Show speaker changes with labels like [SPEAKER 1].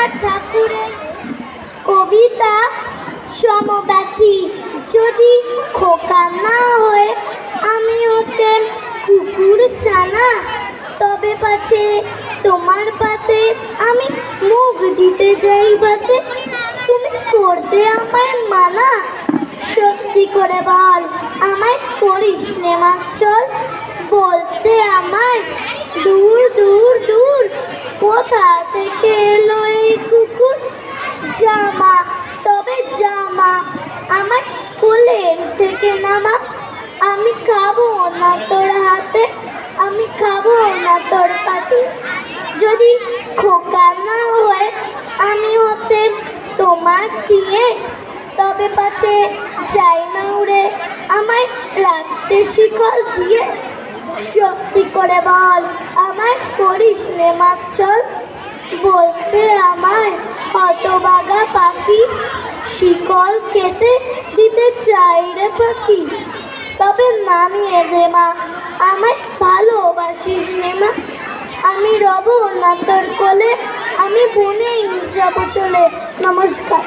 [SPEAKER 1] রবীন্দ্রনাথ ঠাকুরের কবিতা সমব্যথী। যদি খোকা না হয়ে আমি হতেন কুকুর ছানা, তবে পাছে তোমার পাতে আমি মুখ দিতে যাই বাতে, তুমি করতে আমায় মানা। সত্যি করে বল, আমায় করিস নে মাচ্ছল, বলতে আমায় দূর দূর দূর কোথা থেকে এলো এই কুকুর। জামা, তবে জামা আমার কোলের থেকে নামা, আমি খাবো না তোর হাতে, আমি খাবো না তোর পাতে। যদি খোকা না হয়ে আমি হতেন তোমার দিয়ে, তবে পাছে যাই না উড়ে আমায় রাখতে শিকল দিয়ে। সত্যি করে বল, আমায় করিস নে মাচ্ছল, বলতে আমায় হতবাগা পাখি, শিকল কেটে দিতে চাই রে পাখি। তবে নামিয়ে দে মা, আমায় ভালোবাসিস নে মা, আমি রব না তোর কোলে, আমি বনেই যাব চলে। নমস্কার।